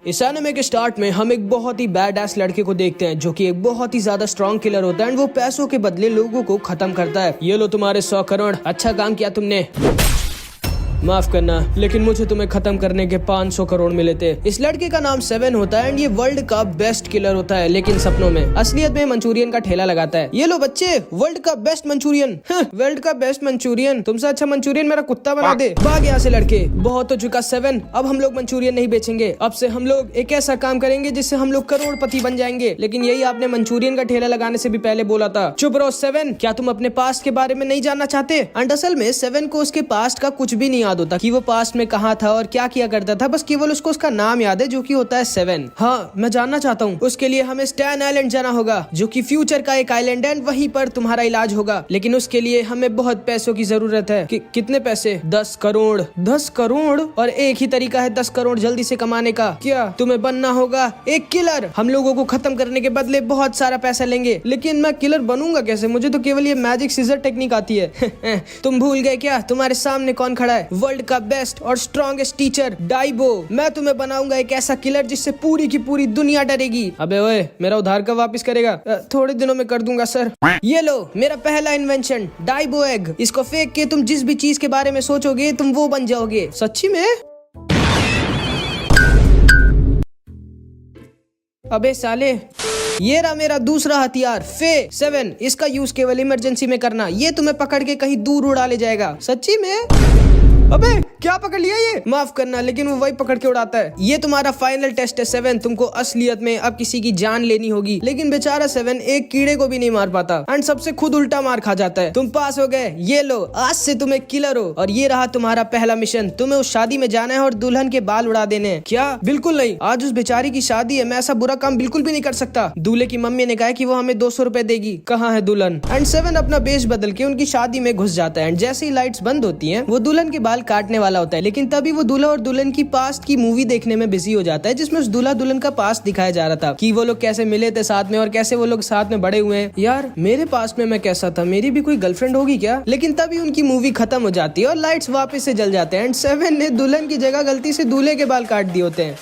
इस एनिमे के स्टार्ट में हम एक बहुत ही बैड एस लड़के को देखते हैं जो कि एक बहुत ही ज्यादा स्ट्रॉन्ग किलर होता है एंड वो पैसों के बदले लोगों को खत्म करता है। ये लो तुम्हारे 100 करोड़, अच्छा काम किया तुमने। माफ करना, लेकिन मुझे तुम्हें खत्म करने के 500 करोड़ मिले थे। इस लड़के का नाम 7 होता है एंड ये वर्ल्ड का बेस्ट किलर होता है, लेकिन सपनों में। असलियत में मंचूरियन का ठेला लगाता है। ये लो बच्चे, वर्ल्ड का बेस्ट मंचूरियन। वर्ल्ड का बेस्ट मंचूरियन, तुमसे अच्छा मंचूरियन मेरा कुत्ता बना दे। भाग यहाँ से लड़के, बहुत हो चुका 7। अब हम लोग मंचूरियन नहीं बेचेंगे। अब से हम लोग एक ऐसा काम करेंगे जिससे हम लोग करोड़पति बन जाएंगे। लेकिन यही आपने मंचूरियन का ठेला लगाने से भी पहले बोला था। चुप रहो 7, क्या तुम अपने पास्ट के बारे में नहीं जानना चाहते? एंड असल में 7 को उसके पास्ट का कुछ भी नहीं याद होता कि वो पास्ट में कहाँ था और क्या किया करता था। बस केवल उसको उसका नाम याद है जो कि होता है 7। हाँ, मैं जानना चाहता हूँ। उसके लिए हमें स्टैन आइलैंड जाना होगा जो कि फ्यूचर का एक आइलैंड है, वहीं पर तुम्हारा इलाज होगा। लेकिन उसके लिए हमें बहुत पैसों की जरूरत है। कितने पैसे? 10 करोड़। 10 करोड़? और एक ही तरीका है 10 करोड़ जल्दी से कमाने का। क्या? तुम्हें बनना होगा एक किलर। हम लोगों को खत्म करने के बदले बहुत सारा पैसा लेंगे। लेकिन मैं किलर बनूंगा कैसे? मुझे तो केवल ये मैजिक सीजर टेक्निक आती है। तुम भूल गए क्या? तुम्हारे सामने कौन खड़ा है? वर्ल्ड का बेस्ट और स्ट्रॉन्गेस्ट टीचर डाइबो। मैं तुम्हें बनाऊंगा एक ऐसा किलर जिससे पूरी की पूरी दुनिया डरेगी। अबे ओए, मेरा उधार कब वापस करेगा? थोड़े दिनों में कर दूंगा सर। ये लो मेरा पहला इन्वेंशन, डाइबो एग। इसको फेंक के तुम जिस भी चीज के बारे में सोचोगे तुम वो बन जाओगे। सच्ची में? अबे साले, ये रहा मेरा दूसरा हथियार, फे 7। इसका यूज केवल इमरजेंसी में करना। ये तुम्हें पकड़ के कहीं दूर उड़ा ले जाएगा। सच्ची में? अबे क्या पकड़ लिया ये? माफ करना, लेकिन वो वही पकड़ के उड़ाता है। ये तुम्हारा फाइनल टेस्ट है 7। तुमको असलियत में अब किसी की जान लेनी होगी। लेकिन बेचारा 7 एक कीड़े को भी नहीं मार पाता एंड सबसे खुद उल्टा मार खा जाता है। तुम पास हो गए। ये लो, आज से तुम एक किलर हो। और ये रहा तुम्हारा पहला मिशन। तुम्हें उस शादी में जाना है और दुल्हन के बाल उड़ा देने हैं। क्या? बिल्कुल नहीं, आज उस बेचारी की शादी है। मैं ऐसा बुरा काम बिल्कुल भी नहीं कर सकता। दूल्हे की मम्मी ने कहा कि वो हमें 200 रुपए देगी। कहाँ है दुल्हन? एंड 7 अपना बेस बदल के उनकी शादी में घुस जाता है एंड जैसे ही लाइट्स बंद होती है वो दुल्हन के बाल काटने वाला होता है। लेकिन तभी वो दूल्हा और दुल्हन की पास्ट की मूवी देखने में बिजी हो जाता है, जिसमें उस दूल्हा दुल्हन का पास्ट दिखाया जा रहा था कि वो लोग कैसे मिले थे साथ में और कैसे वो लोग साथ में बड़े हुए हैं। यार, मेरे पास्ट में मैं कैसा था? मेरी भी कोई गर्लफ्रेंड होगी क्या? लेकिन तभी उनकी मूवी खत्म हो जाती है और लाइट्स वापस से जल जाते हैं एंड 7 ने दुल्हन की जगह गलती से दूल्हे के बाल काट दिए होते हैं।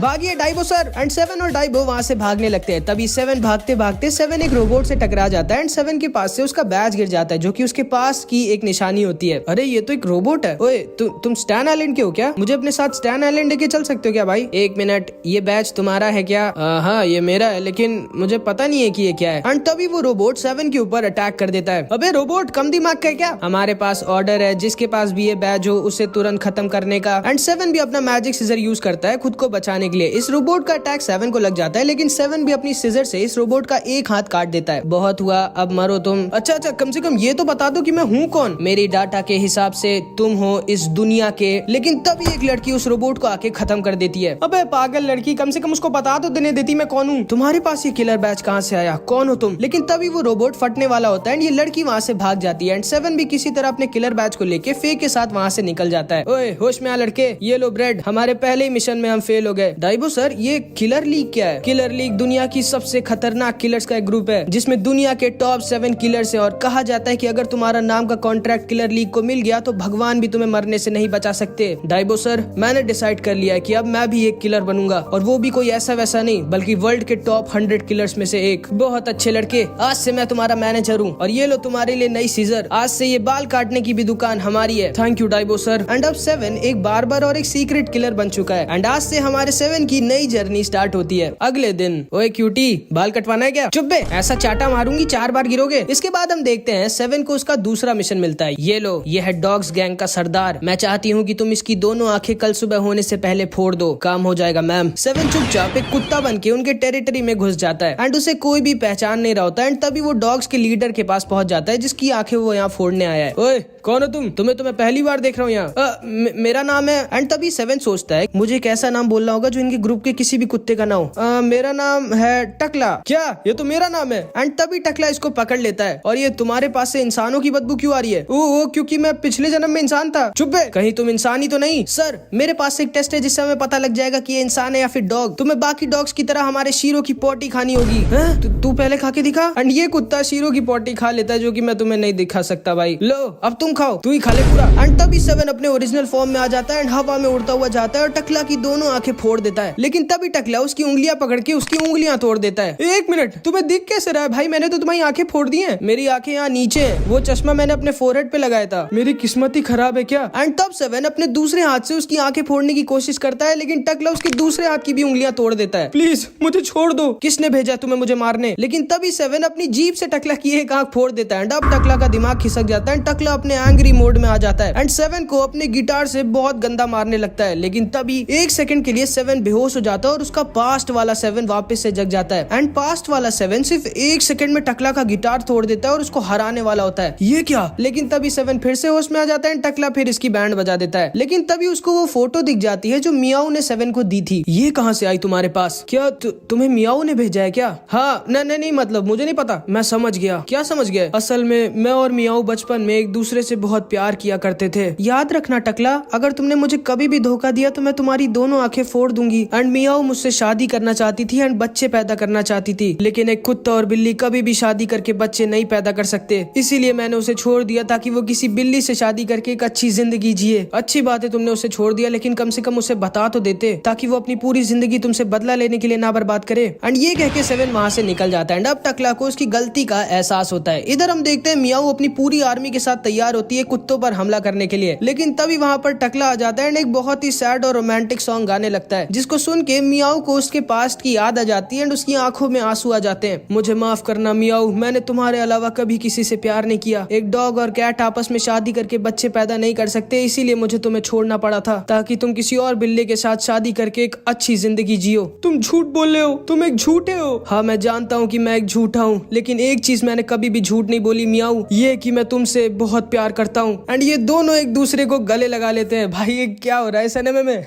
भागिए डाइबो सर। एंड 7 और डाइबो वहाँ से भागने लगते हैं। तभी 7 भागते भागते 7 एक रोबोट से टकरा जाता है एंड 7 के पास से उसका बैज गिर जाता है जो कि उसके पास की एक निशानी होती है। अरे ये तो एक रोबोट है। ओए तुम स्टैन आइलैंड के हो क्या? मुझे अपने साथ स्टैन आइलैंड लेके चल सकते हो क्या भाई? एक मिनट, ये बैज तुम्हारा है क्या? हाँ, ये मेरा है, लेकिन मुझे पता नहीं है कि ये क्या है। एंड तभी वो रोबोट 7 के ऊपर अटैक कर देता है। अबे रोबोट, कम दिमाग का है क्या? हमारे पास ऑर्डर है, जिसके पास भी ये बैज हो उसे तुरंत खत्म करने का। एंड 7 भी अपना मैजिक सीजर यूज करता है खुद को बचाने के लिए। इस रोबोट का अटैक 7 को लग जाता है, लेकिन 7 भी अपनी सीजर से इस रोबोट का एक हाथ काट देता है। बहुत हुआ, अब मरो तुम। अच्छा, कम से कम ये तो बता दो कि मैं हूँ कौन? मेरी डाटा के हिसाब से तुम हो इस दुनिया के। लेकिन तभी एक लड़की उस रोबोट को आके खत्म कर देती है। अबे पागल लड़की, कम से कम उसको बता तो देने देती मैं कौन हूँ। तुम्हारे पास ये किलर बैच कहाँ से आया? कौन हो तुम? लेकिन तभी वो रोबोट फटने वाला होता है एंड ये लड़की वहाँ से भाग जाती है एंड 7 भी किसी तरह अपने किलर बैच को लेके फे के साथ वहाँ से निकल जाता है। ओए होश में आ लड़के, ये लो ब्रेड। हमारे पहले ही मिशन में हम फेल हो गए। डाइबो सर, ये किलर लीग क्या है? किलर लीग दुनिया की सबसे खतरनाक किलर्स का एक ग्रुप है जिसमें दुनिया के टॉप 7 किलर्स है। और कहा जाता है कि अगर तुम्हारा नाम का कॉन्ट्रैक्ट किलर लीग को मिल गया तो भगवान भी तुम्हें मरने से नहीं बचा सकते। डाइबो सर, मैंने डिसाइड कर लिया है कि अब मैं भी एक किलर बनूंगा, और वो भी कोई ऐसा वैसा नहीं बल्कि वर्ल्ड के टॉप 100 किलर्स में से एक। बहुत अच्छे लड़के, आज से मैं तुम्हारा मैनेजर हूँ और ये लो तुम्हारे लिए नई सीजर। आज से ये बाल काटने की भी दुकान हमारी है। थैंक यू डाइबो सर। एंड अब 7 एक बार्बर और एक सीक्रेट किलर बन चुका है एंड आज से हमारे 7 की नई जर्नी स्टार्ट होती है। अगले दिन, ओए क्यूटी, बाल कटवाना है क्या? चुप बे, ऐसा चाटा मारूंगी 4 बार गिरोगे। इसके बाद हम देखते हैं 7 को उसका दूसरा मिशन मिलता है। ये लो, ये है डॉग्स गैंग का सरदार। मैं चाहती हूँ कि तुम इसकी दोनों आंखें कल सुबह होने से पहले फोड़ दो। काम हो जाएगा मैम। 7 चुपचाप एक कुत्ता बन के उनके टेरिटरी में घुस जाता है एंड उसे कोई भी पहचान नहीं रहा होता एंड तभी वो डॉग्स के लीडर के पास पहुंच जाता है जिसकी आंखें वो यहाँ फोड़ने आया है। ओए कौन हो तुम? तुम्हें पहली बार देख रहा हूँ यहाँ। मेरा नाम है। एंड तभी 7 सोचता है मुझे एक ऐसा नाम बोलना होगा जो इनके ग्रुप के किसी भी कुत्ते का ना हो। मेरा नाम है टकला। क्या? ये तो मेरा नाम है। एंड तभी टकला इसको पकड़ लेता है। और ये तुम्हारे पास से इंसानों की बदबू क्यों आ रही है? वो क्योंकि मैं पिछले जन्म में इंसान था। चुप बे, कहीं तुम इंसान ही तो नहीं? सर, मेरे पास एक टेस्ट है जिससे हमें पता लग जाएगा कि ये इंसान है या फिर डॉग। तुम्हें बाकी डॉग्स की तरह हमारे शीरो की पोटी खानी होगी। तू पहले खा के दिखा। एंड ये कुत्ता शीरो की पोटी खा लेता है जो कि मैं तुम्हें नहीं दिखा सकता भाई। लो, अब तुम खाओ, तू ही खा ले पूरा। एंड तभी 7 अपने ओरिजिनल फॉर्म में आ जाता है एंड हवा में उड़ता हुआ जाता है और टकला की दोनों आंखें फोड़ देता है। लेकिन तभी टकला उसकी उंगलियां पकड़ के उसकी उंगलियां तोड़ देता है। एक मिनट, तुम्हें दिख कैसे रहा है भाई? मैंने तो तुम्हारी आंखें फोड़ दी हैं। मेरी आंखें यहाँ नीचे हैं। वो चश्मा मैंने अपने फोरहेड पे लगाया था। मेरी किस्मत ही खराब है क्या? एंड तब 7 अपने दूसरे हाथ से उसकी आंखें फोड़ने की कोशिश करता है, लेकिन टकला उसके दूसरे हाथ की भी उंगलियां तोड़ देता है। प्लीज मुझे छोड़ दो। किसने भेजा तुम्हें मुझे मारने? लेकिन तभी 7 अपनी जीभ से टकला की एक आंख फोड़ देता है एंड अब टकला का दिमाग खिसक जाता है। टकला अपने एंग्री मोड में आ जाता है एंड 7 को अपने गिटार से बहुत गंदा मारने लगता है। लेकिन तभी एक सेकंड के लिए 7 बेहोश हो जाता है और उसका पास्ट वाला 7 वापस से जग जाता है एंड पास्ट वाला 7 सिर्फ एक सेकंड में टकला का गिटार तोड़ देता है और उसको हराने वाला होता है। ये क्या? लेकिन तभी 7 फिर से होश में आ जाता है। टकला फिर इसकी बैंड बजा देता है। लेकिन तभी उसको वो फोटो दिख जाती है जो मियाऊ ने 7 को दी थी। ये कहाँ से आई तुम्हारे पास? क्या तुम्हें मियाऊ ने भेजा है क्या? हाँ, नहीं मतलब मुझे नहीं पता। मैं समझ गया। क्या समझ गया? असल में मैं और मियाऊ बचपन में एक दूसरे से बहुत प्यार किया करते थे। याद रखना टकला, अगर तुमने मुझे कभी भी धोखा दिया तो मैं तुम्हारी दोनों आंखें फोड़ दूंगी। एंड मियाऊ मुझसे शादी करना चाहती थी एंड बच्चे पैदा करना चाहती थी, लेकिन एक कुत्ता और बिल्ली कभी भी शादी करके बच्चे नहीं पैदा कर सकते। इसीलिए मैंने उसे छोड़ दिया ताकि वो किसी बिल्ली से शादी करके एक अच्छी जिंदगी जिए। अच्छी बात है तुमने उसे छोड़ दिया, लेकिन कम से कम उसे बता तो देते ताकि वो अपनी पूरी जिंदगी तुमसे बदला लेने के लिए ना बर्बाद करे। एंड ये कह के 7 वहाँ से निकल जाता है एंड अब टकला को उसकी गलती का एहसास होता है। इधर हम देखते हैं मियाऊ अपनी पूरी आर्मी के साथ तैयार होती है कुत्तों पर हमला करने के लिए। लेकिन तभी वहाँ पर टकला आ जाता है एंड एक बहुत ही सैड और रोमांटिक सॉन्ग गाने लगता है, जिसको सुन के मियाऊ को उसके पास्ट की याद आ जाती है एंड उसकी आंखों में आंसू आ जाते हैं। मुझे माफ करना मियाऊ, मैंने तुम्हारे अलावा कभी किसी से प्यार नहीं किया। एक डॉग और कैट आपस में शादी करके बच्चे पैदा नहीं कर सकते, इसीलिए मुझे तुम्हें छोड़ना पड़ा था ताकि तुम किसी और बिल्ली के साथ शादी करके एक अच्छी जिंदगी जियो। तुम झूठ बोल रहे हो, तुम एक झूठे हो। हाँ, मैं जानता हूँ कि मैं एक झूठा हूँ, लेकिन एक चीज मैंने कभी भी झूठ नहीं बोली मियाऊ, ये कि मैं तुमसे बहुत प्यार करता हूँ। एंड ये दोनों एक दूसरे को गले लगा लेते हैं। भाई ये क्या हो रहा है सिनेमा में?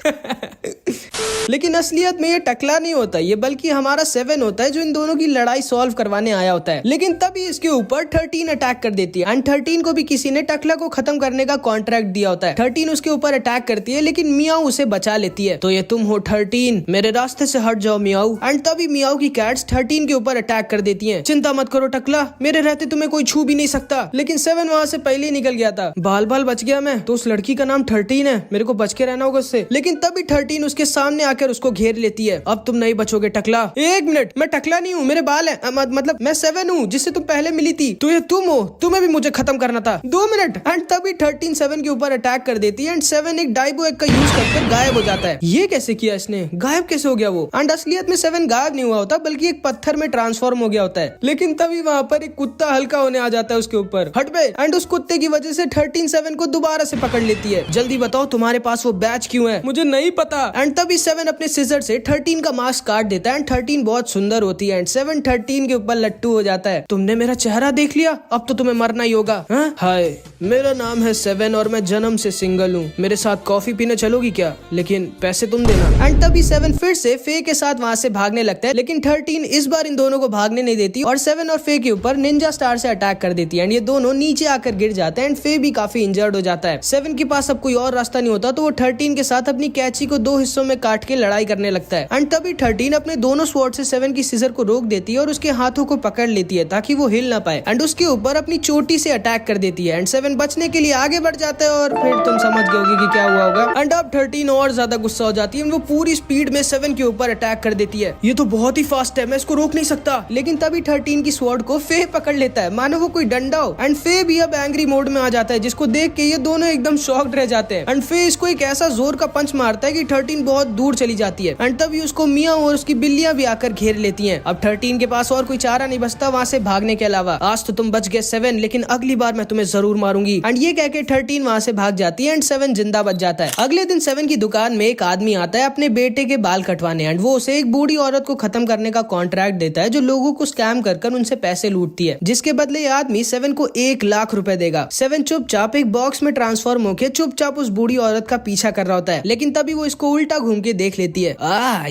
लेकिन असलियत में ये टकला नहीं होता, ये बल्कि हमारा 7 होता है जो इन दोनों की लड़ाई सॉल्व करवाने आया होता है। लेकिन तभी इसके ऊपर 13 अटैक कर देती है एंड 13 को भी किसी ने टकला को खत्म करने का कॉन्ट्रैक्ट दिया होता है। 13 उसके ऊपर अटैक करती है, लेकिन मियाऊ उसे बचा लेती है। तो ये तुम हो 13, मेरे रास्ते से हट जाओ मियाऊ। एंड तभी मियाऊ की कैट्स 13 के ऊपर अटैक कर देती है। चिंता मत करो टकला, मेरे रहते तुम्हें कोई छू भी नहीं सकता। लेकिन 7 वहाँ से पहले ही निकल गया था। बाल बच गया मैं तो। उस लड़की का नाम 13 है, मेरे को बच के रहना होगा उससे। लेकिन तभी 13 उसके सामने आकर उसको घेर लेती है। अब तुम नहीं बचोगे टकला। एक मिनट, मैं टकला नहीं हूँ, मेरे बाल है, मतलब मैं 7 हूँ जिससे तुम पहले मिली थी। तो ये तुम हो, तुम्हें भी मुझे खत्म करना था। 2 मिनट। एंड तभी 13 7 के ऊपर अटैक कर देती है एंड 7 एक डाइबो एक का यूज करके गायब हो जाता है। ये कैसे किया इसने? गायब कैसे हो गया वो? एंड असलियत में 7 गायब नहीं हुआ होता, बल्कि एक पत्थर में ट्रांसफॉर्म हो गया होता है। लेकिन तभी वहाँ पर एक कुत्ता हल्का होने आ जाता है उसके ऊपर। हट बे। एंड उस कुत्ते की वजह से 13 7 को दोबारा से पकड़ लेती है। जल्दी बताओ तुम्हारे पास वो बैच क्यों है? मुझे नहीं पता। एंड तभी 7 अपने सिजर से 13 का मास्क काट देता है एंड 13 बहुत सुंदर होती है एंड 7 13 के ऊपर लट्टू हो जाता है। तुमने मेरा चेहरा देख लिया, अब तो तुम्हें मरना ही होगा। हाय, मेरा नाम है 7 और मैं जन्म से सिंगल हूँ। मेरे साथ कॉफी पीने चलोगी क्या? लेकिन पैसे तुम देना। एंड तभी 7 फिर से फे के साथ वहाँ से भागने लगता है, लेकिन 13 इस बार इन दोनों को भागने नहीं देती और 7 और फे के ऊपर निंजा स्टार से अटैक कर देती है एंड ये दोनों नीचे आकर गिर जाते हैं एंड फे भी काफी इंजर्ड हो जाता है। 7 के पास अब कोई और रास्ता नहीं होता, तो वो 13 के साथ अपनी कैची को 2 हिस्सों में काट के लड़ाई करने लगता है। एंड तभी 13 अपने दोनों स्वॉर्ड से 7 की सीजर को रोक देती है और उसके हाथों को पकड़ लेती है ताकि वो हिल ना पाए एंड उसके ऊपर अपनी चोटी से अटैक कर देती है एंड 7 बचने के लिए आगे बढ़ जाता है और फिर तुम समझ गए होगे कि क्या हुआ होगा। एंड अब 13 और ज्यादा गुस्सा हो जाती है, वो पूरी स्पीड में 7 के ऊपर अटैक कर देती है। ये तो बहुत ही फास्ट है, मैं इसको रोक नहीं सकता। लेकिन तभी 13 की स्वॉर्ड को फे पकड़ लेता है, मानो वो कोई डंडा हो। एंड फे भी अब एंग्री मोड में आ जाता है, जिसको देख के ये दोनों एकदम शॉक्ड रह जाते हैं। एंड फे इसको एक ऐसा जोर का पंच मारता है कि 13 बहुत दूर चली जाती है एंड तभी उसको मियाँ और उसकी बिल्लियां भी आकर घेर लेती हैं। अब 13 के पास और कोई चारा नहीं बचता वहाँ से भागने के अलावा। आज तो तुम बच गए 7, लेकिन अगली बार मैं तुम्हें जरूर मारूंगी। एंड ये कहके 13 वहाँ से भाग जाती है एंड 7 जिंदा बच जाता है। अगले दिन 7 की दुकान में एक आदमी आता है अपने बेटे के बाल कटवाने एंड वो उसे एक बूढ़ी औरत को खत्म करने का कॉन्ट्रैक्ट देता है जो लोगों को स्कैम कर उनसे पैसे लूटती है, जिसके बदले ये आदमी 7 को 1 लाख रुपए देगा। 7 चुपचाप एक बॉक्स में ट्रांसफॉर्म होकर चुपचाप उस बूढ़ी औरत का पीछा कर रहा होता है, लेकिन तभी वो इसको उल्टा घूम के देख लेती है।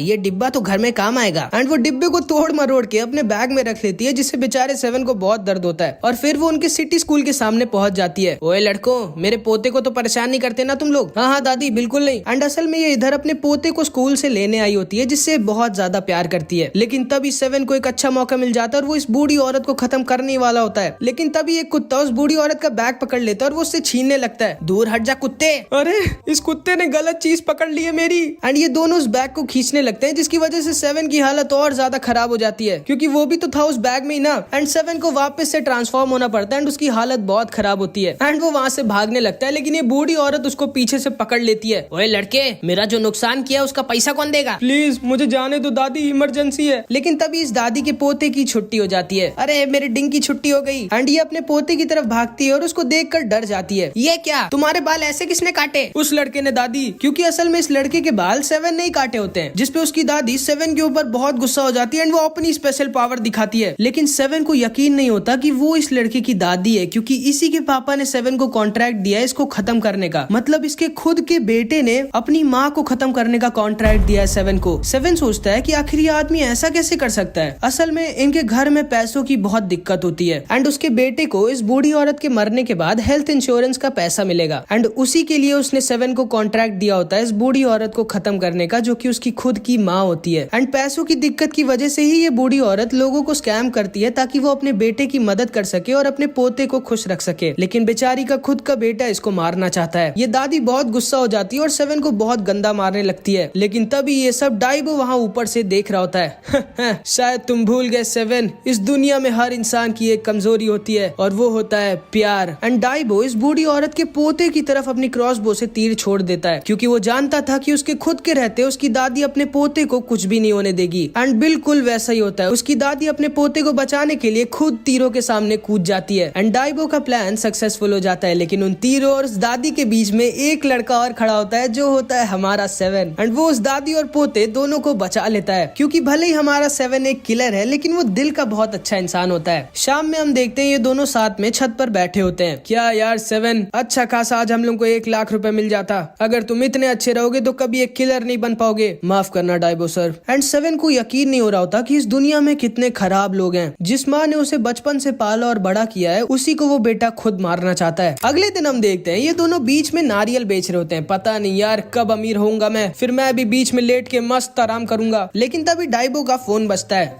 ये डिब्बा तो घर में काम आएगा। एंड वो डिब्बे को तोड़ मरोड़ के अपने बैग में रख लेती है, जिससे बेचारे 7 को बहुत दर्द होता है। और फिर वो उनके सिटी स्कूल के सामने पहुंच जाती है। ओए लड़कों, मेरे पोते को तो परेशान नहीं करते ना तुम लोग? हाँ दादी, बिल्कुल नहीं। एंड असल में ये इधर अपने पोते को स्कूल से लेने आई होती है, जिससे बहुत ज्यादा प्यार करती है। लेकिन तभी 7 को एक अच्छा मौका मिल जाता है और वो इस बूढ़ी औरत को खत्म करने वाला होता है। लेकिन तभी एक कुत्ता उस बूढ़ी औरत का बैग पकड़ लेता है और वो उससे छीनने लगता है। दूर हट जा कुत्ते। अरे इस कुत्ते ने गलत चीज पकड़ ली है मेरी। एंड ये दोनों उस बैग को खींचने लगते हैं, जिसकी वजह से 7 की हालत और ज्यादा खराब हो जाती है, क्योंकि वो भी तो था उस बैग में ही ना। एंड 7 को वापस से ट्रांसफॉर्म होना पड़ता है एंड उसकी हालत बहुत खराब होती है। एंड वो वहाँ से भागने लगता है, लेकिन ये बूढ़ी औरत उसको पीछे से पकड़ लेती है। ओए लड़के, मेरा जो नुकसान किया उसका पैसा कौन देगा? प्लीज मुझे जाने दो दादी, इमरजेंसी है। लेकिन तभी इस दादी के पोते की छुट्टी हो जाती है। अरे मेरे डिंग की छुट्टी हो गई। एंड ये अपने पोते की तरफ भागती है और उसको देखकर डर जाती है। ये क्या, तुम्हारे बाल ऐसे किसने काटे? उस लड़के ने दादी, क्योंकि असल में इस लड़के के बाल 7 नहीं काटे होते हैं, जिसपे उसकी दादी 7 के ऊपर बहुत गुस्सा हो जाती है एंड वो अपनी स्पेशल पावर दिखाती है। लेकिन 7 को यकीन नहीं होता कि वो इस लड़के की दादी है, क्योंकि इसी के पापा ने 7 को कॉन्ट्रैक्ट दिया है इसको खत्म करने का। मतलब इसके खुद के बेटे ने अपनी माँ को खत्म करने का कॉन्ट्रैक्ट दिया है 7 को। 7 सोचता है कि आखिर ये आदमी ऐसा कैसे कर सकता है। असल में इनके घर में पैसों की बहुत दिक्कत होती है एंड उसके बेटे को इस बूढ़ी औरत के मरने के बाद हेल्थ इंश्योरेंस का पैसा मिलेगा एंड उसी के लिए उसने 7 को कॉन्ट्रैक्ट दिया होता है इस बूढ़ी औरत को खत्म करने का, जो कि उसकी खुद की माँ होती है। एंड पैसों की दिक्कत की वजह से ही ये बूढ़ी औरत लोगों को स्कैम करती है, ताकि वो अपने बेटे की मदद कर सके और अपने पोते को खुश रख सके। लेकिन बेचारी का खुद का बेटा इसको मारना चाहता है। ये दादी बहुत गुस्सा हो जाती है और 7 को बहुत गंदा मारने लगती है। लेकिन तभी ये सब डाइबो वहाँ ऊपर से देख रहा होता है। शायद तुम भूल गए 7, इस दुनिया में हर इंसान की एक कमजोरी होती है और वो होता है प्यार। एंड डाइबो इस बूढ़ी औरत के पोते की तरफ अपनी क्रॉसबो से तीर छोड़ देता है, क्योंकि वो जानता था कि उसके खुद के रहते उसकी दादी अपने पोते को कुछ भी नहीं होने देगी। एंड बिल्कुल वैसा ही होता है, उसकी दादी अपने पोते को बचाने के लिए खुद तीरों के सामने कूद जाती है एंड डाइबो का प्लान सक्सेसफुल हो जाता है। लेकिन उन तीरों और उस दादी के बीच में एक लड़का और खड़ा होता है, जो होता है हमारा 7। एंड वो उस दादी और पोते दोनों को बचा लेता है, क्योंकि भले ही हमारा 7 एक किलर है, लेकिन वो दिल का बहुत अच्छा इंसान होता है। शाम में हम देखते हैं ये दोनों साथ में छत पर बैठे होते हैं। क्या यार 7, अच्छा खासा आज हम लोग को 1 लाख रुपए मिल जाता। अगर तुम इतने अच्छे रहोगे तो कभी एक किलर नहीं बन पाओगे। माफ करना डाइबो सर। एंड 7 को यकीन नहीं हो रहा होता कि इस दुनिया में कितने खराब लोग हैं। जिस माँ ने उसे बचपन से पाला और बड़ा किया है, उसी को वो बेटा खुद मारना चाहता है। अगले दिन हम देखते हैं ये दोनों बीच में नारियल बेच रहे होते हैं। पता नहीं यार कब अमीर होऊंगा मैं, फिर मैं भी बीच में लेट के मस्त आराम करूंगा। लेकिन तभी डाइबो का फोन बजता है।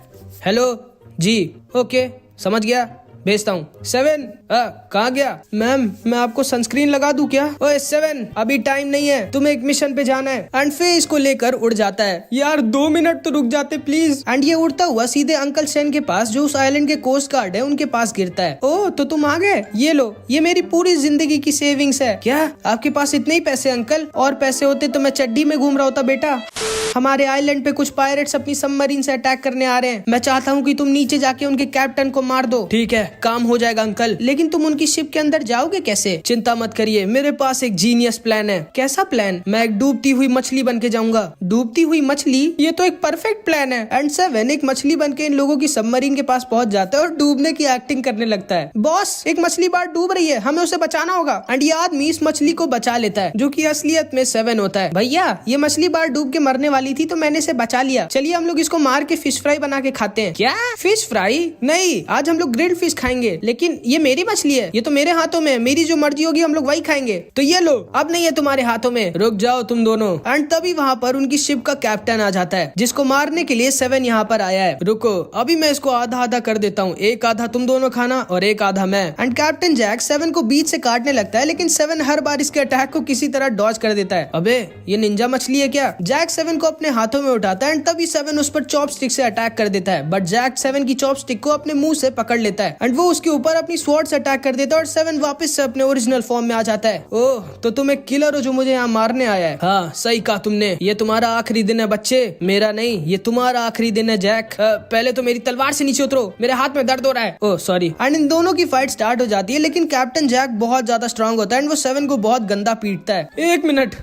हेलो जी, ओके समझ गया, भेजता हूँ। 7 कहाँ गया? मैम मैं आपको सनस्क्रीन लगा दूं क्या? ओए 7 अभी टाइम नहीं है, तुम्हें एक मिशन पे जाना है। एंड फिर इसको लेकर उड़ जाता है। यार 2 मिनट तो रुक जाते प्लीज। एंड ये उड़ता हुआ सीधे अंकल सेन के पास, जो उस आइलैंड के कोस्ट गार्ड है, उनके पास गिरता है। ओह तो तुम आ गए, ये लो, ये मेरी पूरी जिंदगी की सेविंग्स है। क्या आपके पास इतने ही पैसे अंकल? और पैसे होते तो मैं चड्डी में घूम रहा होता बेटा। हमारे आइलैंड पे कुछ पायरेट्स अपनी सबमरीन से अटैक करने आ रहे हैं। मैं चाहता हूँ कि तुम नीचे जाके उनके कैप्टन को मार दो। ठीक है, काम हो जाएगा अंकल, लेकिन तुम उनकी शिप के अंदर जाओगे कैसे? चिंता मत करिए, मेरे पास एक जीनियस प्लान है। कैसा प्लान? मैं एक डूबती हुई मछली बन के जाऊंगा। डूबती हुई मछली? ये तो एक परफेक्ट प्लान है। एंड 7 एक मछली बन के इन लोगों की सबमरीन के पास पहुंच जाता है और डूबने की एक्टिंग करने लगता है। बॉस एक मछली बार डूब रही है, हमें उसे बचाना होगा। एंड ये आदमी इस मछली को बचा लेता है, जो की असलियत में 7 होता है। भैया ये मछली बार डूब के मरने वाली थी, तो मैंने इसे बचा लिया। चलिए हम लोग इसको मार के फिश फ्राई बना के खाते हैं। क्या फिश फ्राई? नहीं, आज हम लोग ग्रिल्ड फिश खाएंगे। लेकिन ये मेरी मछली है, ये तो मेरे हाथों में है, मेरी जो मर्जी होगी हम लोग वही खाएंगे। तो ये लो, अब नहीं है तुम्हारे हाथों में, रुक जाओ तुम दोनों। एंड तभी वहाँ पर उनकी शिप का कैप्टन आ जाता है, जिसको मारने के लिए 7 यहाँ पर आया है। रुको, अभी मैं इसको आधा आधा कर देता हूँ, एक आधा तुम दोनों खाना और एक आधा मैं। एंड कैप्टन जैक 7 को बीच से काटने लगता है, लेकिन 7 हर बार इसके अटैक को किसी तरह डॉज कर देता है। अबे ये निंजा मछली है क्या? जैक 7 को अपने हाथों में उठाता है एंड तभी 7 उस पर चॉपस्टिक से अटैक कर देता है, बट जैक 7 की चॉपस्टिक को अपने मुंह से पकड़ लेता है एंड वो उसके ऊपर अपनी स्वॉर्ड से अटैक कर देता है और 7 वापस से अपने ओरिजिनल फॉर्म में आ जाता है। ओह तो तुम एक किलर हो जो मुझे यहाँ मारने आया है। हाँ सही कहा तुमने, ये तुम्हारा आखिरी दिन है बच्चे, मेरा नहीं, ये तुम्हारा आखिरी दिन है जैक। पहले तो मेरी तलवार से नीचे उतरो, मेरे हाथ में दर्द हो रहा है। Oh sorry. एंड इन दोनों की फाइट स्टार्ट हो जाती है, लेकिन कैप्टन जैक बहुत ज्यादा स्ट्रांग होता है एंड वो 7 को बहुत गंदा पीटता है। 1 मिनट।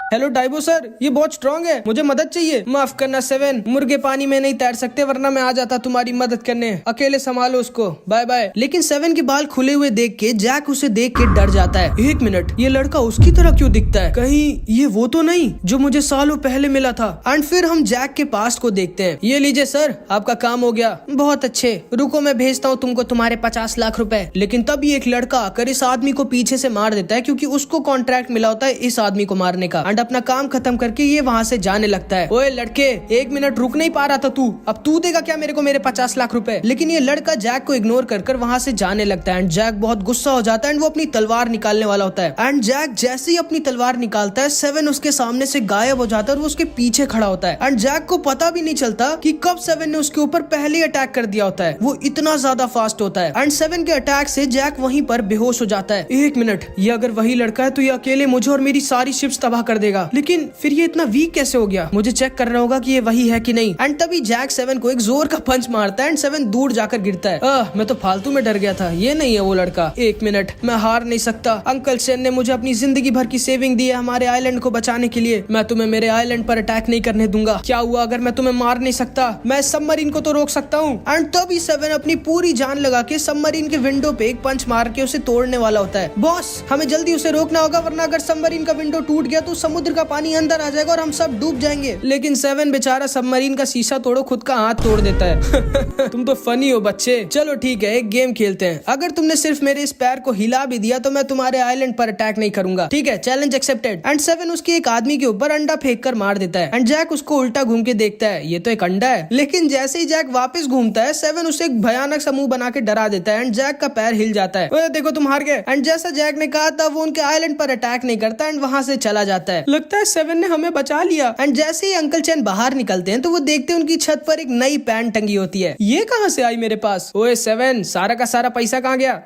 हेलो डाइबो सर, ये बहुत स्ट्रॉन्ग है, मुझे मदद चाहिए। माफ करना 7, मुर्गे पानी में नहीं तैर सकते, वरना मैं आ जाता तुम्हारी मदद करने। अकेले संभालो उसको, बाय बाय। लेकिन 7 के बाल खुले हुए देख के जैक उसे देख के डर जाता है। एक मिनट, ये लड़का उसकी तरह क्यों दिखता है? कहीं ये वो तो नहीं जो मुझे सालों पहले मिला था? एंड फिर हम जैक के पास्ट को देखते हैं। ये लीजिए सर, आपका काम हो गया। बहुत अच्छे, रुको मैं भेजता हूँ तुमको तुम्हारे 50 लाख रुपए। लेकिन तभी एक लड़का आकर इस आदमी को पीछे से मार देता है, क्योंकि उसको कॉन्ट्रैक्ट मिला होता है इस आदमी को मारने का। एंड अपना काम खत्म करके ये वहाँ से जाने लगता है। ओए लड़के, 1 मिनट रुक नहीं पा रहा था तू? अब तू देगा क्या मेरे को मेरे 50 लाख रुपए? लेकिन ये लड़का जैक को इग्नोर कर वहाँ से जाने लगता है। एंड जैक बहुत गुस्सा हो जाता है एंड वो अपनी तलवार निकालने वाला होता है। एंड जैक जैसे ही अपनी तलवार निकालता है, 7 उसके सामने से गायब हो जाता है और वो उसके पीछे खड़ा होता है। एंड जैक को पता भी नहीं चलता कि कब 7 ने उसके ऊपर पहले अटैक कर दिया होता है। वो इतना ज्यादा फास्ट होता है। एंड 7 के अटैक से जैक वहीं पर बेहोश हो जाता है। 1 मिनट, ये अगर वही लड़का है तो ये अकेले मुझे और मेरी सारी शिप्स तबाह कर देगा। लेकिन फिर ये इतना वीक कैसे हो गया? मुझे चेक करना होगा कि ये वही है कि नहीं। एंड तभी जैक 7 को एक जोर का पंच मारता है एंड 7 दूर जाकर गिरता है। मैं तो फालतू में डर गया था, ये नहीं है वो लड़का। 1 मिनट, मैं हार नहीं सकता। अंकल सेन ने मुझे अपनी जिंदगी भर की सेविंग दी है हमारे आइलैंड को बचाने के लिए। मैं तुम्हें मेरे आइलैंड पर अटैक नहीं करने दूंगा। क्या हुआ अगर मैं तुम्हें मार नहीं सकता? मैं सबमरीन को तो रोक सकता हूँ। एंड तभी 7 अपनी पूरी जान लगा के सबमरीन के विंडो पे एक पंच मार के उसे तोड़ने वाला होता है। बॉस, हमें जल्दी उसे रोकना होगा, वरना अगर सबमरीन का विंडो टूट गया तो समुद्र का पानी अंदर आ जाएगा और हम सब डूब जाएंगे। लेकिन 7 बेचारा सबमरीन का शीशा तोड़ो खुद का हाथ तोड़ देता है। तुम तो फनी हो बच्चे। चलो ठीक है, एक गेम खेलते हैं। अगर तुमने सिर्फ मेरे इस पैर को हिला भी दिया तो मैं तुम्हारे आइलैंड पर अटैक नहीं करूंगा, ठीक है? Challenge accepted. एंड 7 उसके एक आदमी के ऊपर अंडा फेंक कर मार देता है। एंड जैक उसको उल्टा घूम के देखता है, ये तो एक अंडा है। लेकिन जैसे ही जैक वापस घूमता है, 7 उसे एक भयानक सा मुंह बना के डरा देता है एंड जैक का पैर हिल जाता है। ओए देखो, तुम हार गए। एंड जैसा जैक ने कहा था, वो उनके आइलैंड पर अटैक नहीं करता एंड वहां से चला जाता है। लगता है 7 ने हमें बचा लिया। एंड जैसे ही अंकल चैन बाहर निकलते हैं तो वो देखते हैं उनकी छत पर एक नई पैंट टंगी होती है। ये कहां से आई मेरे पास? ओए 7, सारा का सारा पैसा कहां गया?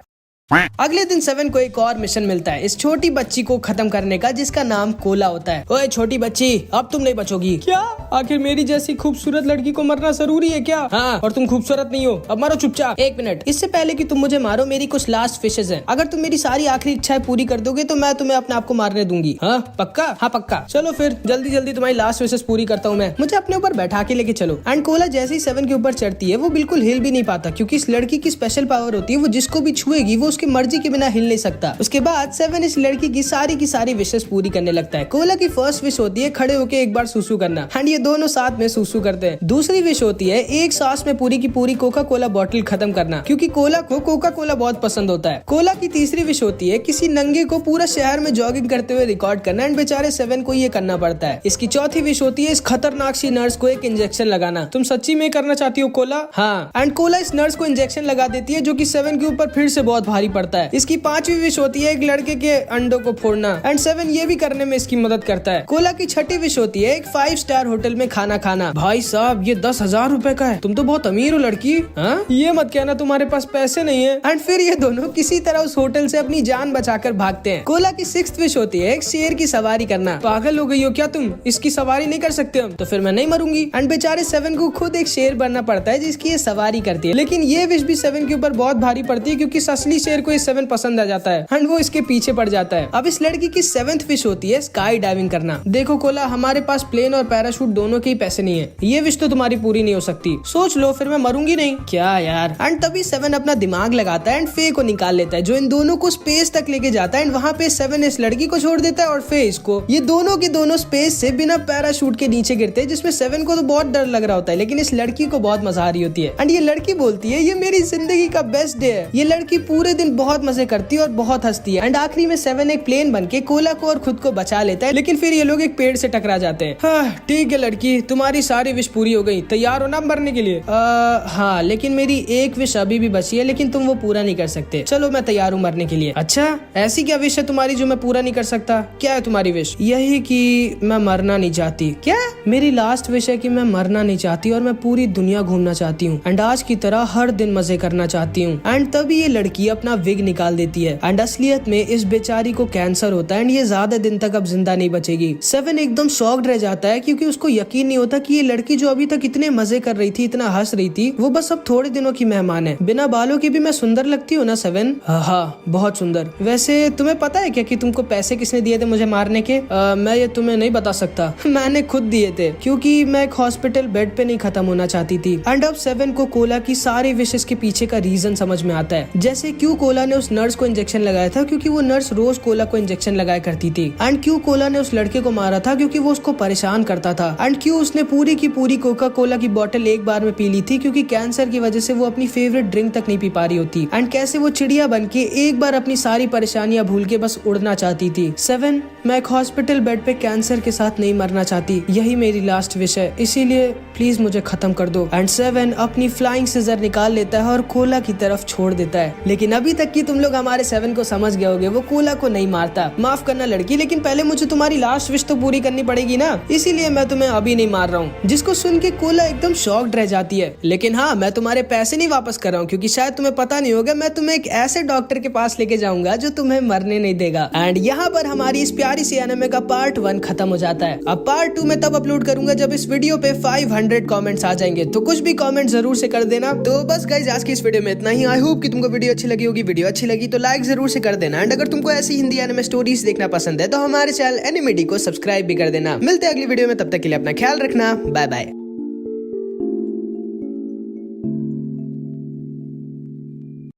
अगले दिन 7 को एक और मिशन मिलता है इस छोटी बच्ची को खत्म करने का, जिसका नाम कोला होता है। ओए छोटी बच्ची, अब तुम नहीं बचोगी। क्या? आखिर मेरी जैसी खूबसूरत लड़की को मरना जरूरी है क्या? हाँ, और तुम खूबसूरत नहीं हो, अब मरो चुपचाप। 1 मिनट, इससे पहले कि तुम मुझे मारो, मेरी कुछ लास्ट विशेस हैं। अगर तुम मेरी सारी आखिरी इच्छाएं पूरी कर दोगे तो मैं तुम्हें अपने आप को मारने दूंगी। हाँ पक्का? हाँ पक्का। चलो फिर जल्दी जल्दी तुम्हारी लास्ट विशेस पूरी करता हूँ मैं। मुझे अपने ऊपर बैठा के लेके चलो। एंड कोला जैसे ही 7 के ऊपर चढ़ती है, वो बिल्कुल हिल भी नहीं पाता, क्योंकि इस लड़की की स्पेशल पावर होती है, वो जिसको भी छुएगी वो उसकी मर्जी के बिना हिल नहीं सकता। उसके बाद 7 इस लड़की की सारी विशेस पूरी करने लगता है। कोला की फर्स्ट विश होती है खड़े होके एक बार सुसु करना। एंड ये दोनों साथ में सुसु करते हैं। दूसरी विश होती है एक सांस में पूरी की पूरी कोका कोला बॉटल खत्म करना, क्योंकि कोला को कोका कोला बहुत पसंद होता है। कोला की तीसरी विश होती है किसी नंगे को पूरा शहर में जॉगिंग करते हुए रिकॉर्ड करना। एंड बेचारे 7 को ये करना पड़ता है। इसकी चौथी विश होती है इस खतरनाक सी नर्स को एक इंजेक्शन लगाना। तुम सच्ची में करना चाहती हो कोला? हाँ। एंड कोला इस नर्स को इंजेक्शन लगा देती है, जो कि 7 के ऊपर फिर से बहुत भारी पड़ता है। इसकी पांचवी विश होती है एक लड़के के अंडों को फोड़ना। एंड 7 ये भी करने में इसकी मदद करता है। कोला की छठी विश होती है एक 5 स्टार होटल में खाना खाना। भाई साहब, ये 10,000 रुपए का है। तुम तो बहुत अमीर हो लड़की। हाँ, ये मत कहना तुम्हारे पास पैसे नहीं है। एंड फिर ये दोनों किसी तरह उस होटल से अपनी जान बचाकर भागते हैं। कोला की 6th विश होती है एक शेर की सवारी करना। पागल हो गई हो क्या तुम? इसकी सवारी नहीं कर सकते हम? तो फिर मैं नहीं मरूंगी। एंड बेचारे 7 को खुद एक शेर बनना पड़ता है जिसकी ये सवारी करती है। लेकिन ये विश भी 7 के ऊपर बहुत भारी पड़ती है, क्योंकि असली शेर को ये 7 पसंद आ जाता है एंड वो इसके पीछे पड़ जाता है। अब इस लड़की की 7th विश होती है स्काई डाइविंग करना। देखो कोला, हमारे पास प्लेन और पैराशूट दोनों के ही पैसे नहीं है। ये विश तो तुम्हारी पूरी नहीं हो सकती। सोच लो, फिर मैं मरूंगी नहीं क्या यार? एंड तभी 7 अपना दिमाग लगाता है एंड फे को निकाल लेता है, जो इन दोनों को स्पेस तक लेके जाता है। एंड वहाँ पे 7 इस लड़की को छोड़ देता है और फे इसको। ये दोनों के दोनों स्पेस से बिना पैराशूट के नीचे गिरते हैं, जिसमें 7 को तो बहुत डर लग रहा होता है, लेकिन इस लड़की को बहुत मजा आ रही होती है। एंड ये लड़की बोलती है ये मेरी जिंदगी का बेस्ट डे है। ये लड़की पूरे दिन बहुत मजे करती है और बहुत हंसती है। एंड आखिरी में 7 एक प्लेन बन के कोला को और खुद को बचा लेता है, लेकिन फिर ये लोग एक पेड़ से टकरा जाते हैं। हाँ, ठीक है लड़की, तुम्हारी सारी विश पूरी हो गई। तैयार हो ना मरने के लिए? हाँ, लेकिन मेरी एक विश अभी भी बची है, लेकिन तुम वो पूरा नहीं कर सकते। चलो मैं तैयार हूँ मरने के लिए। अच्छा, ऐसी क्या विश है तुम्हारी जो मैं पूरा नहीं कर सकता? क्या है तुम्हारी विश? यही कि मैं मरना नहीं चाहती। क्या? मेरी लास्ट विश है कि मैं मरना नहीं चाहती और मैं पूरी दुनिया घूमना चाहती हूँ एंड आज की तरह हर दिन मजे करना चाहती हूँ। एंड तभी ये लड़की अपना अपना विग निकाल देती है एंड असलियत में इस बेचारी को कैंसर होता है एंड ये ज्यादा दिन तक अब जिंदा नहीं बचेगी। 7 एकदम शॉक्ड रह जाता है क्योंकि उसको यकीन नहीं होता कि ये लड़की जो अभी तक इतने मजे कर रही थी, इतना हंस रही थी, वो बस अब थोड़े दिनों की मेहमान है। बिना बालों के भी मैं सुंदर लगती हूँ ना 7? हाँ, बहुत सुंदर। वैसे तुम्हें पता है क्या कि तुमको पैसे किसने दिए थे मुझे मारने के? मैं ये तुम्हें नहीं बता सकता। मैंने खुद दिए थे क्योंकि मैं एक हॉस्पिटल बेड पे नहीं खत्म होना चाहती थी। एंड अब 7 को कोला की सारी विशेष के पीछे का रीजन समझ में आता है, जैसे क्यों कोला ने उस नर्स को इंजेक्शन लगाया था क्योंकि वो नर्स रोज कोला को इंजेक्शन लगाया करती थी। एंड क्यों कोला ने उस लड़के को मारा था क्योंकि वो उसको परेशान करता था। एंड क्यों उसने पूरी की पूरी कोका कोला की बोतल एक बार में पी ली थी क्योंकि कैंसर की वजह से वो अपनी फेवरेट ड्रिंक तक नहीं पी पा रही होती। एंड कैसे वो चिड़िया बन के एक बार अपनी सारी परेशानियां भूल के बस उड़ना चाहती थी। 7, मैं एक हॉस्पिटल बेड पे कैंसर के साथ नहीं मरना चाहती, यही मेरी लास्ट विश है, इसीलिए प्लीज मुझे खत्म कर दो। एंड 7 अपनी फ्लाइंग सीजर निकाल लेता है और कोला की तरफ छोड़ देता है। लेकिन अभी तक की तुम लोग हमारे 7 को समझ गए होगे, वो कोला को नहीं मारता। माफ करना लड़की, लेकिन पहले मुझे तुम्हारी लास्ट विश तो पूरी करनी पड़ेगी ना, इसीलिए मैं तुम्हें अभी नहीं मार रहा हूँ। जिसको सुन के कोला एकदम शॉक्ड रह जाती है। लेकिन हाँ, मैं तुम्हारे पैसे नहीं वापस कर रहा हूँ क्योंकि शायद तुम्हें पता नहीं होगा, मैं तुम्हें एक ऐसे डॉक्टर के पास लेके जाऊंगा जो तुम्हें मरने नहीं देगा। एंड यहाँ पर हमारी इस प्यारी सी एनिमे का पार्ट 1 खत्म हो जाता है। अब पार्ट 2 में तब अपलोड करूंगा जब इस वीडियो पे 500 कमेंट्स आ जाएंगे, तो कुछ भी कमेंट जरूर से कर देना। तो बस गाइस, आज की इस वीडियो में इतना ही। आई होप कि तुमको वीडियो अच्छी लगी होगी। वीडियो अच्छी लगी तो लाइक जरूर से कर देना। एंड अगर तुमको ऐसी हिंदी एनिमे स्टोरीज देखना पसंद है तो हमारे चैनल एनिमेडी को सब्सक्राइब भी कर देना। मिलते हैं अगली वीडियो में, तब तक के लिए अपना ख्याल रखना। Bye bye.